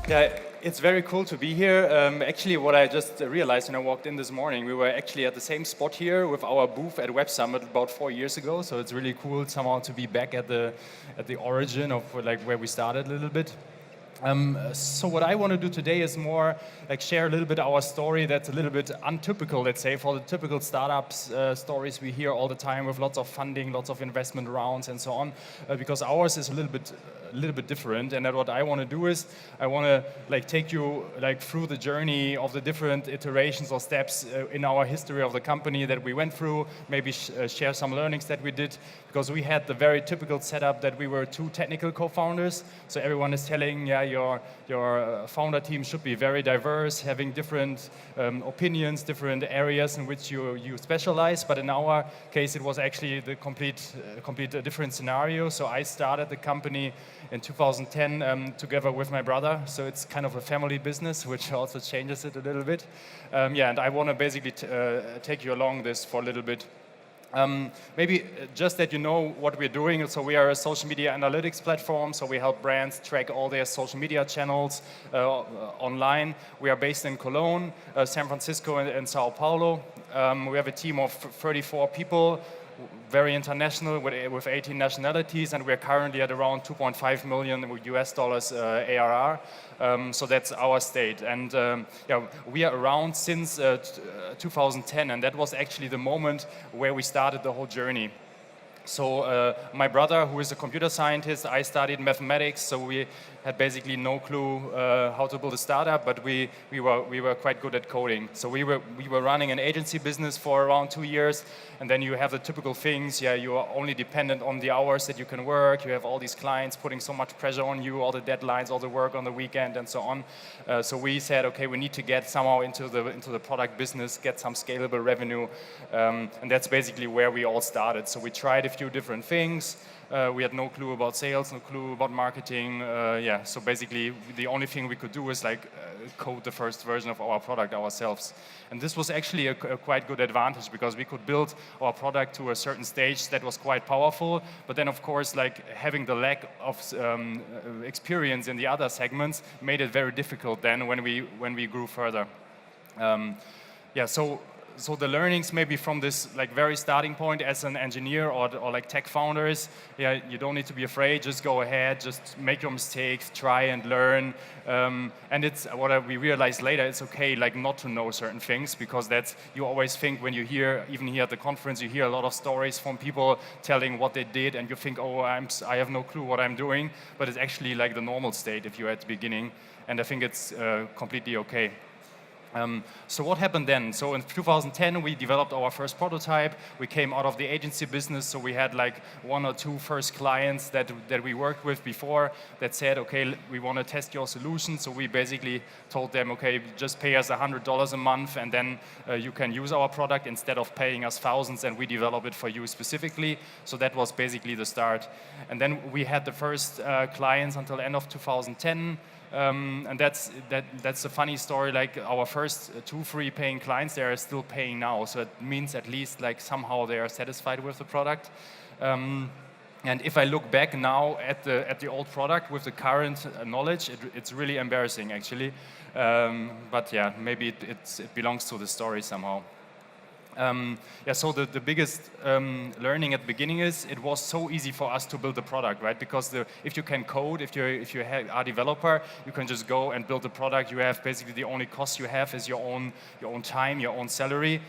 Yeah, it's very cool to be here. Actually, what I just realized when I walked in this morning, we were actually at the same spot here with our booth at Web Summit about 4 years ago. So it's really cool somehow to be back at the origin of like where we started a little bit. So what I want to do today is more like share a little bit our story that's a little bit untypical, let's say, for the typical startups stories we hear all the time with lots of funding, lots of investment rounds and so on, because ours is a little bit different. And what I want to do is I want to like take you like through the journey of the different iterations or steps in our history of the company that we went through, maybe share some learnings that we did, because we had the very typical setup that we were two technical co-founders. So everyone is telling, yeah, your founder team should be very diverse, having different opinions, different areas in which you specialize. But in our case, it was actually the complete different scenario. So I started the company in 2010 together with my brother. So it's kind of a family business, which also changes it a little bit. Yeah, and I want to basically take you along this for a little bit. Maybe just that you know what we're doing. So we are a social media analytics platform. So we help brands track all their social media channels online. We are based in Cologne, San Francisco, and Sao Paulo. We have a team of 34 people, very international with 18 nationalities, and we're currently at around 2.5 million US dollars ARR. So that's our state. And yeah, we are around since 2010, and that was actually the moment where we started the whole journey. So my brother, who is a computer scientist, I studied mathematics, so we had basically no clue how to build a startup, but we were quite good at coding. So we were running an agency business for around 2 years, and then you have the typical things. Yeah, you are only dependent on the hours that you can work. You have all these clients putting so much pressure on you, all the deadlines, all the work on the weekend, and so on. So we said, okay, we need to get somehow into the product business, get some scalable revenue, and that's basically where we all started. So we tried a few different things. We had no clue about sales, no clue about marketing. Yeah, so basically the only thing we could do is like code the first version of our product ourselves. And this was actually a quite good advantage because we could build our product to a certain stage that was quite powerful. But then of course, like having the lack of experience in the other segments made it very difficult then when we grew further. Yeah, so the learnings maybe from this like very starting point as an engineer or like tech founders, yeah, you don't need to be afraid, just go ahead, just make your mistakes, try and learn. And it's what we realized later, it's okay like not to know certain things, because that's, you always think when you hear, even here at the conference, you hear a lot of stories from people telling what they did and you think, oh, I have no clue what I'm doing, but it's actually like the normal state if you're at the beginning, and I think it's completely okay. So what happened then? So in 2010, we developed our first prototype. We came out of the agency business, so we had like 1 or 2 first clients that we worked with before that said, okay, we want to test your solution. So we basically told them, okay, just pay us $100 a month, and then you can use our product instead of paying us thousands, and we develop it for you specifically. So that was basically the start. And then we had the first clients until the end of 2010. And that's a funny story. Like our first 2-3 paying clients, they are still paying now. So it means at least like somehow they are satisfied with the product. And if I look back now at the old product with the current knowledge, it's really embarrassing actually. But yeah, maybe it belongs to the story somehow. Yeah, so the biggest learning at the beginning is it was so easy for us to build the product, right? Because if you can code, if you are a developer, you can just go and build the product. You have basically the only cost you have is your own time, your own salary.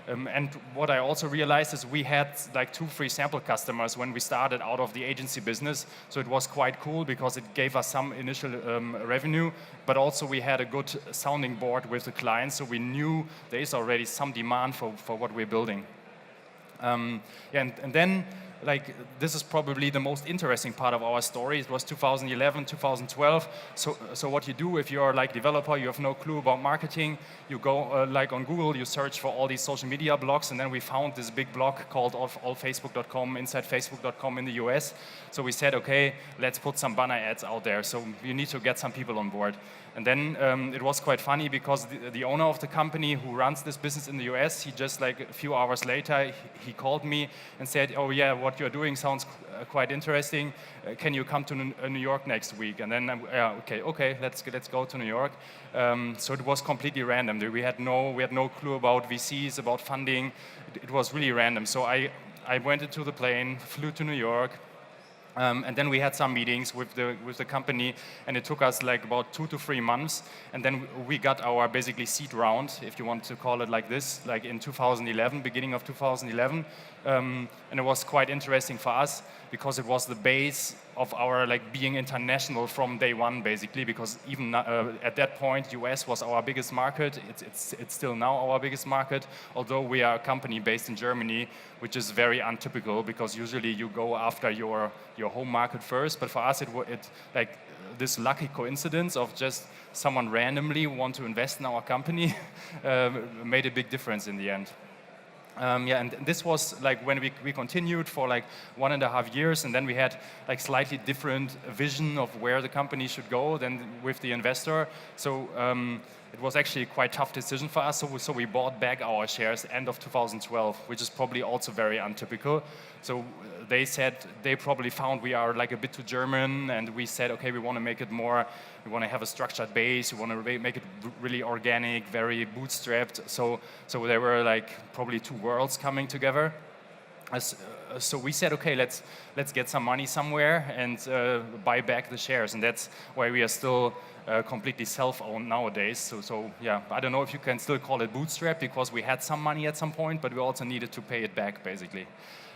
And what I also realized is we had like 2-3 sample customers when we started out of the agency business. So it was quite cool because it gave us some initial revenue, but also we had a good sounding board with the clients. So we knew there is already some demand for what we're building. Yeah, and then like this is probably the most interesting part of our story. It was 2011, 2012. So what you do if you're like developer, you have no clue about marketing, you go like on Google, you search for all these social media blogs, and then we found this big blog called allfacebook.com, insidefacebook.com in the US. So we said, okay, let's put some banner ads out there. So you need to get some people on board. And then it was quite funny because the owner of the company who runs this business in the US, he just like a few hours later, he called me and said, oh yeah, what what you're doing sounds quite interesting. Can you come to New York next week? And then, okay, let's go to New York. So it was completely random. We had no clue about VCs, about funding. It was really random. So I went into the plane, flew to New York. And then we had some meetings with the company, and it took us like about 2 to 3 months. And then we got our basically seed round, if you want to call it like this, like in 2011, beginning of 2011. And it was quite interesting for us because it was the base of our like being international from day one, basically. Because even at that point, US was our biggest market. It's still now our biggest market, although we are a company based in Germany, which is very untypical because usually you go after your home market first. But for us, it like this lucky coincidence of just someone randomly want to invest in our company made a big difference in the end. And this was like when we continued for like 1.5 years, and then we had like slightly different vision of where the company should go than with the investor. So it was actually a quite tough decision for us. So we bought back our shares end of 2012, which is probably also very untypical. So they said they probably found we are like a bit too German, and we said, okay, we want to make it more. We want to have a structured base. We want to make it really organic, very bootstrapped. So there were like probably two worlds coming together. So we said, okay, let's get some money somewhere and buy back the shares, and that's why we are still completely self-owned nowadays. So yeah, I don't know if you can still call it bootstrap because we had some money at some point, but we also needed to pay it back basically.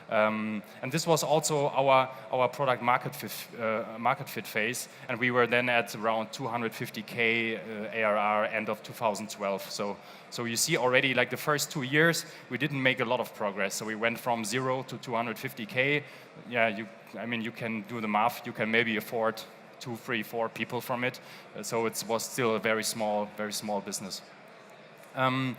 And this was also our product market fit phase, and we were then at around 250K ARR end of 2012. So you see already like the first 2 years we didn't make a lot of progress. So we went from 0 to 250K. Yeah, you can do the math. You can maybe afford 2, 3, 4 people from it. So it was still a very small business. And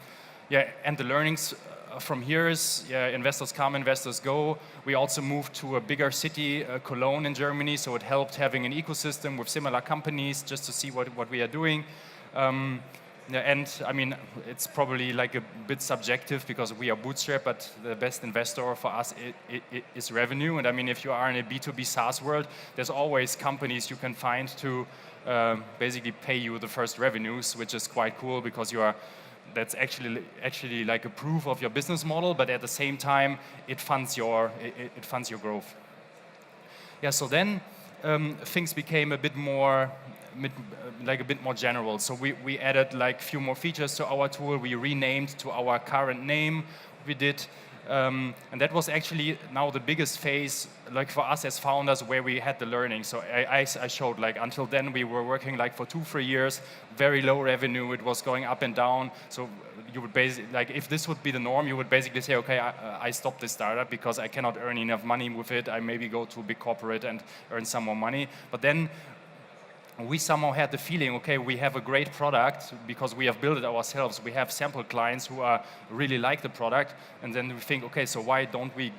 the learnings from here is investors come, investors go. We also moved to a bigger city, Cologne in Germany, so it helped having an ecosystem with similar companies just to see what we are doing. And I mean, it's probably like a bit subjective because we are bootstrap, but the best investor for us is revenue. And I mean, if you are in a B2B SaaS world, there's always companies you can find to basically pay you the first revenues, which is quite cool because that's actually like a proof of your business model, but at the same time, it funds your growth. Yeah, so then things became a bit more general. So we added like a few more features to our tool. We renamed to our current name. We did. And that was actually now the biggest phase, like for us as founders, where we had the learning. So I showed like until then we were working like for 2-3 years, very low revenue. It was going up and down. So you would basically like if this would be the norm, you would basically say, okay, I stopped this startup because I cannot earn enough money with it. I maybe go to a big corporate and earn some more money. But then we somehow had the feeling, okay, we have a great product because we have built it ourselves. We have sample clients who really like the product, and then we think, okay, so why don't we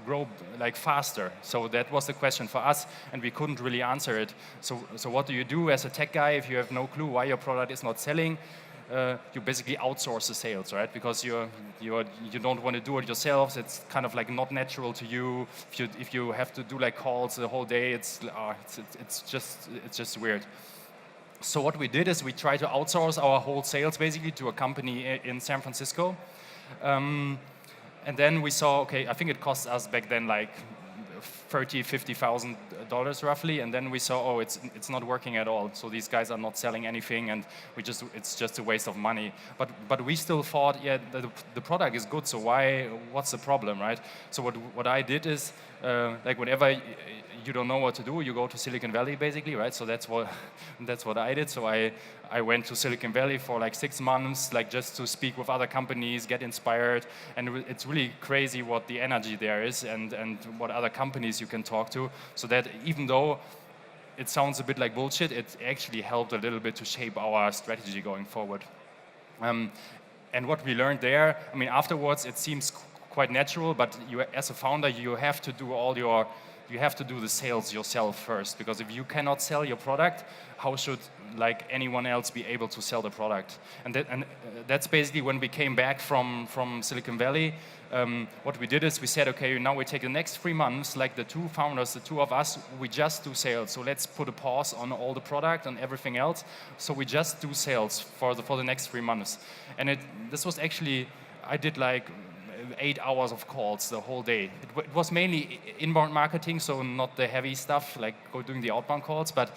grow like faster? So that was the question for us, and we couldn't really answer it. So what do you do as a tech guy if you have no clue why your product is not selling? You basically outsource the sales, right? Because you don't want to do it yourselves. It's kind of like not natural to you. If you have to do like calls the whole day, it's just weird. So what we did is we tried to outsource our whole sales basically to a company in San Francisco, and then we saw, okay, I think it cost us back then like $50,000 roughly, and then we saw, oh, it's not working at all. So these guys are not selling anything, and it's just a waste of money. But we still thought, yeah, the product is good. So what's the problem, right? So what I did is like whenever you don't know what to do, you go to Silicon Valley basically, right? So that's what I did. So I went to Silicon Valley for like 6 months, like just to speak with other companies, get inspired, and it's really crazy what the energy there is and what other companies you can talk to. So that even though it sounds a bit like bullshit, it actually helped a little bit to shape our strategy going forward. And what we learned there, I mean, afterwards it seems quite natural, but you, as a founder, you have to do all your you have to do the sales yourself first, because if you cannot sell your product, how should like anyone else be able to sell the product? And that's basically when we came back from Silicon Valley. What we did is we said, okay, now we take the next 3 months, like the two founders, the two of us, we just do sales. So let's put a pause on all the product and everything else. So we just do sales for the next 3 months. And this was actually, I did like 8 hours of calls the whole day. It was mainly inbound marketing, so not the heavy stuff like doing the outbound calls, but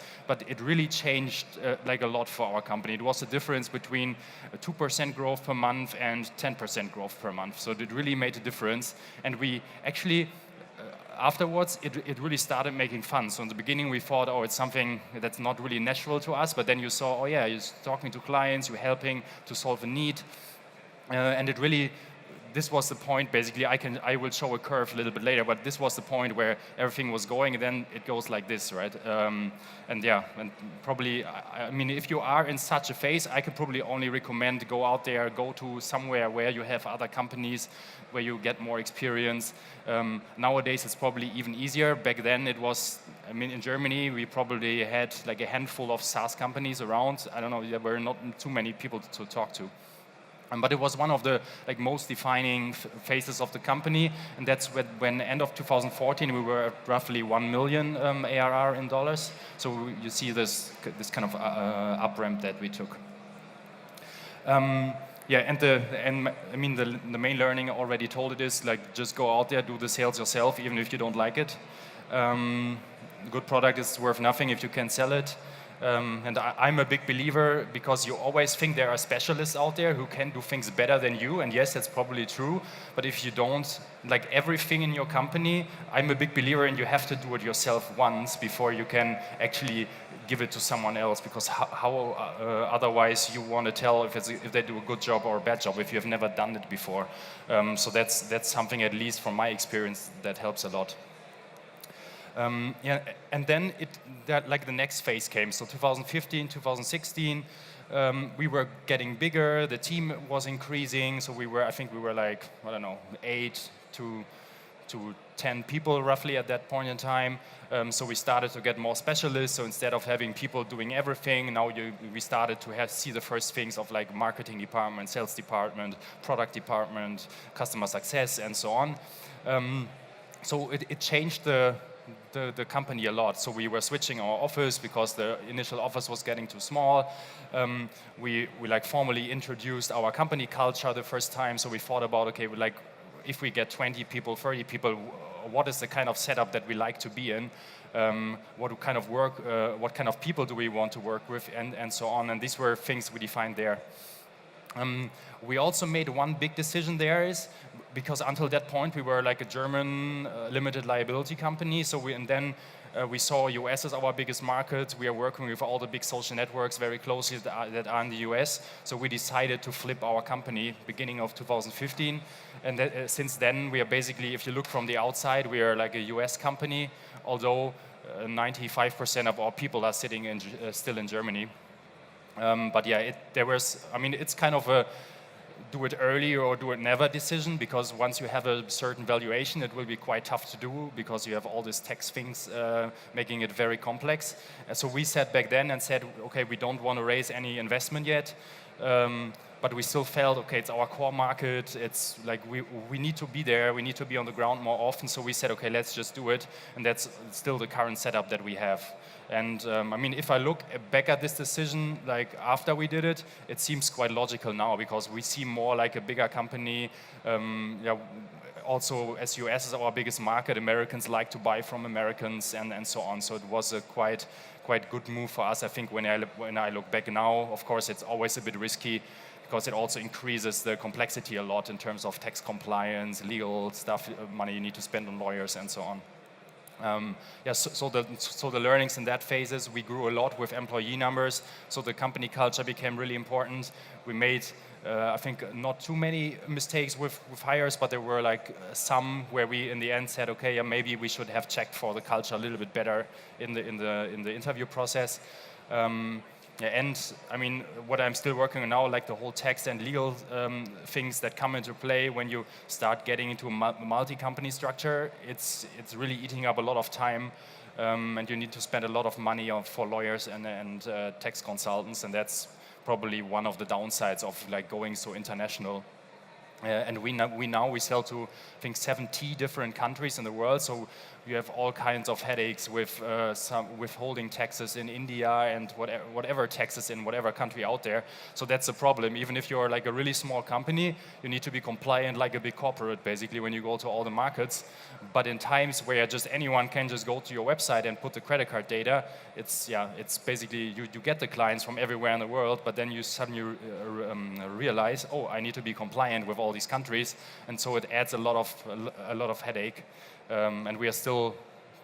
it really changed like a lot for our company. It was a difference between 2% growth per month and 10% growth per month. So it really made a difference. And we actually, afterwards, it really started making fun. So in the beginning, we thought, oh, it's something that's not really natural to us. But then you saw, oh yeah, you're talking to clients, you're helping to solve a need. And it really, this was the point, basically. I will show a curve a little bit later, but this was the point where everything was going, and then it goes like this, right? And yeah, and probably, I mean, if you are in such a phase, I could probably only recommend go out there, go to somewhere where you have other companies, where you get more experience. Nowadays, it's probably even easier. Back then, it was, I mean, in Germany, we probably had like a handful of SaaS companies around. I don't know, there were not too many people to talk to. But it was one of the like most defining phases of the company, and that's when end of 2014 we were at roughly 1 million ARR in dollars. So you see this kind of up ramp that we took. Yeah, and I mean the main learning I already told it is like just go out there, do the sales yourself, even if you don't like it. Good product is worth nothing if you can't sell it. And I'm a big believer, because you always think there are specialists out there who can do things better than you, and yes, that's probably true, but if you don't, like everything in your company, I'm a big believer in you have to do it yourself once before you can actually give it to someone else, because how otherwise you want to tell if they do a good job or a bad job if you have never done it before. So that's something, at least from my experience, that helps a lot. Yeah, and then like the next phase came. So 2015, 2016, we were getting bigger. The team was increasing. So I think we were like, I don't know, 8 to 10 people roughly at that point in time. So we started to get more specialists. So instead of having people doing everything, now we started to see the first things of like marketing department, sales department, product department, customer success, and so on. So it changed the company a lot. So we were switching our office because the initial office was getting too small. We like formally introduced our company culture the first time. So we thought about, okay, like if we get 20 people, 30 people, what is the kind of setup that we like to be in? What kind of work, what kind of people do we want to work with, and so on. And these were things we defined there. We also made one big decision there, is because until that point we were like a German limited liability company. So we saw US as our biggest market. We are working with all the big social networks very closely that are in the US. So we decided to flip our company beginning of 2015. And since then we are basically, if you look from the outside, we are like a US company, although 95% of our people are sitting still in Germany. But yeah, it's kind of a do it early or do it never decision, because once you have a certain valuation, it will be quite tough to do, because you have all these tax things making it very complex. So we sat back then and said, okay, we don't want to raise any investment yet, but we still felt, okay, it's our core market. It's like we need to be there. We need to be on the ground more often. So we said, okay, let's just do it, and that's still the current setup that we have. And I mean, if I look back at this decision, like after we did it, it seems quite logical now, because we see more like a bigger company. Yeah, also, as US is our biggest market, Americans like to buy from Americans, and so on. So it was a quite good move for us. I think when I look back now, of course, it's always a bit risky, because it also increases the complexity a lot in terms of tax compliance, legal stuff, money you need to spend on lawyers, and so on. Yeah, so the learnings in that phase is we grew a lot with employee numbers, so the company culture became really important. We made, I think, not too many mistakes with hires, but there were like some where we in the end said, okay, yeah, maybe we should have checked for the culture a little bit better in the interview process. Yeah, and I mean, what I'm still working on now, like the whole tax and legal things that come into play when you start getting into a multi-company structure, it's really eating up a lot of time, and you need to spend a lot of money for lawyers and tax consultants, and that's probably one of the downsides of like going so international. And we sell to, I think, 70 different countries in the world. So you have all kinds of headaches with some withholding taxes in India and whatever taxes in whatever country out there. So that's a problem. Even if you're like a really small company, you need to be compliant like a big corporate, basically, when you go to all the markets. But in times where just anyone can just go to your website and put the credit card data, it's basically you get the clients from everywhere in the world, but then you suddenly realize, oh, I need to be compliant with all these countries, and so it adds a lot of headache, and we are still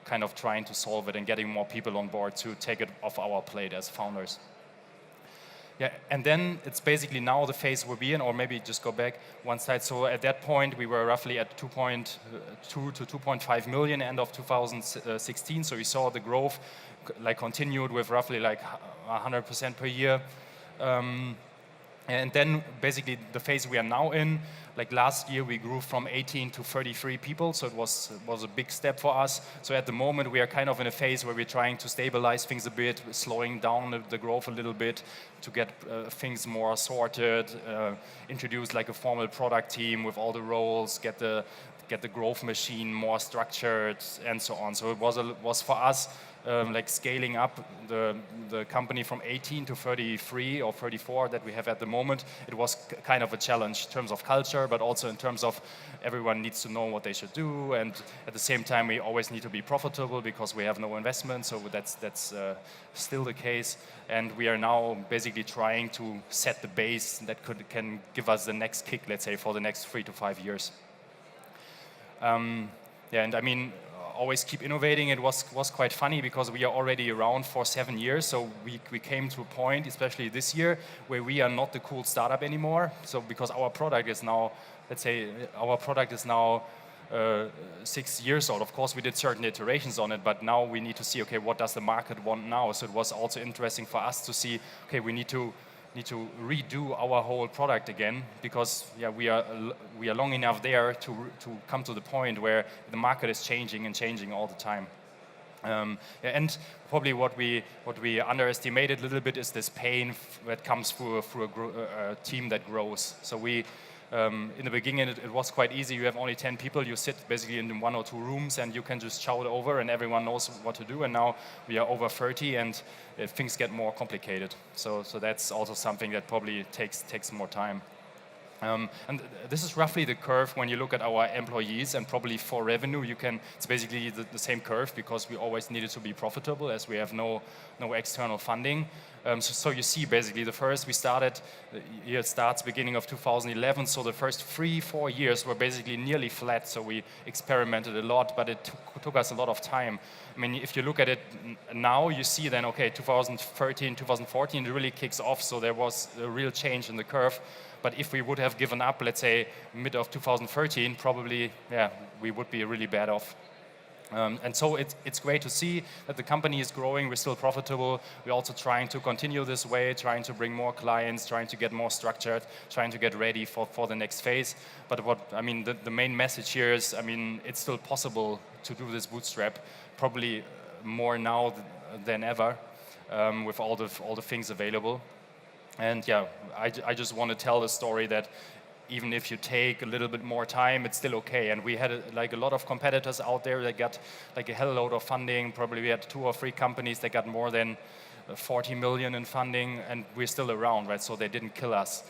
kind of trying to solve it and getting more people on board to take it off our plate as founders. Yeah, and then it's basically now the phase we'll be in, or maybe just go back one slide. So at that point, we were roughly at 2.2 to 2.5 million end of 2016. So we saw the growth like continued with roughly like 100% per year. And then basically the phase we are now in, like last year we grew from 18 to 33 people, so it was a big step for us. So at the moment we are kind of in a phase where we're trying to stabilize things a bit, slowing down the growth a little bit to get things more sorted, introduce like a formal product team with all the roles, get the growth machine more structured and so on. So it was for us like scaling up the company from 18 to 33 or 34 that we have at the moment. It was kind of a challenge in terms of culture, but also in terms of everyone needs to know what they should do, and at the same time we always need to be profitable because we have no investment, so that's still the case, and we are now basically trying to set the base that can give us the next kick, let's say, for the next 3 to 5 years. Yeah, and I mean, always keep innovating. It was quite funny because we are already around for 7 years, so we came to a point, especially this year, where we are not the cool startup anymore. So because our product is now, let's say, 6 years old. Of course, we did certain iterations on it, but now we need to see, okay, what does the market want now? So it was also interesting for us to see, okay, we need to redo our whole product again, because yeah, we are long enough there to come to the point where the market is changing all the time. Yeah, and probably what we underestimated a little bit is this pain that comes through a team that grows. So we in the beginning it was quite easy. You have only 10 people, you sit basically in 1 or 2 rooms and you can just shout over and everyone knows what to do, and now we are over 30 and things get more complicated. So that's also something that probably takes more time. And this is roughly the curve when you look at our employees, and probably for revenue it's basically the same curve, because we always needed to be profitable as we have no external funding. So you see basically we started, year starts beginning of 2011, so the first 3-4 years were basically nearly flat, so we experimented a lot, but it took us a lot of time. I mean, if you look at it now, you see then, okay, 2013, 2014, it really kicks off, so there was a real change in the curve. But if we would have given up, let's say, mid of 2013, probably, yeah, we would be really bad off. And so it's great to see that the company is growing, we're still profitable, we're also trying to continue this way, trying to bring more clients, trying to get more structured, trying to get ready for the next phase. But the main message here is, I mean, it's still possible to do this bootstrap, probably more now than ever, with all the things available. And yeah, I just want to tell the story that even if you take a little bit more time, it's still okay. And we had a lot of competitors out there that got like a hell load of funding. Probably we had 2 or 3 companies that got more than 40 million in funding, and we're still around, right? So they didn't kill us.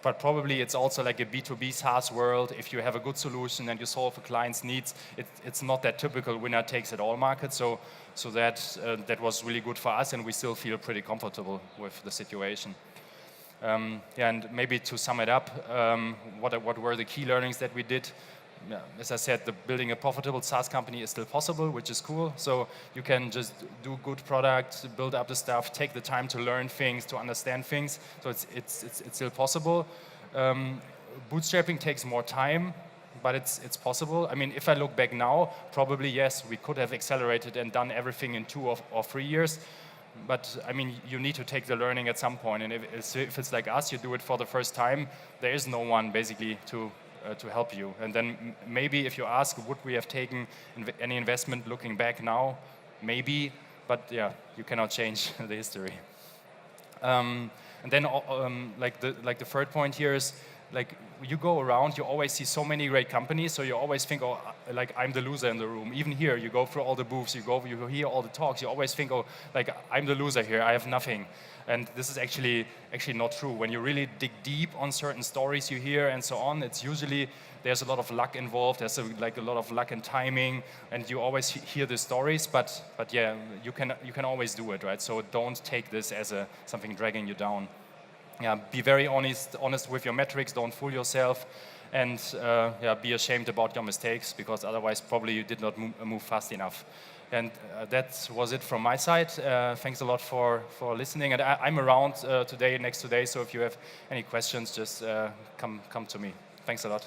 But probably it's also like a B2B SaaS world. If you have a good solution and you solve a client's needs, it's not that typical winner takes it all market. So that was really good for us, and we still feel pretty comfortable with the situation. Yeah, and maybe to sum it up, what were the key learnings that we did? Yeah, as I said, building a profitable SaaS company is still possible, which is cool. So you can just do good product, build up the stuff, take the time to learn things, to understand things. So it's still possible. Bootstrapping takes more time, but it's possible. I mean, if I look back now, probably yes, we could have accelerated and done everything in 2 or 3 years. but I mean, you need to take the learning at some point, and if it's like us, you do it for the first time, there is no one basically to help you. And then maybe if you ask, would we have taken any investment looking back now? Maybe, but yeah, you cannot change the history. And then like the third point here is, like, you go around, you always see so many great companies, so you always think, oh, like, I'm the loser in the room. Even here, you go through all the booths, you hear all the talks, you always think, oh, like, I'm the loser here, I have nothing. And this is actually not true. When you really dig deep on certain stories you hear and so on, it's usually, there's a lot of luck involved, there's like a lot of luck and timing, and you always hear the stories, but yeah, you can always do it, right? So don't take this as something dragging you down. Yeah, be very honest with your metrics, don't fool yourself, and yeah, be ashamed about your mistakes, because otherwise probably you did not move fast enough. And that was it from my side. Thanks a lot for listening, and I'm around next today, so if you have any questions, just come to me. Thanks a lot.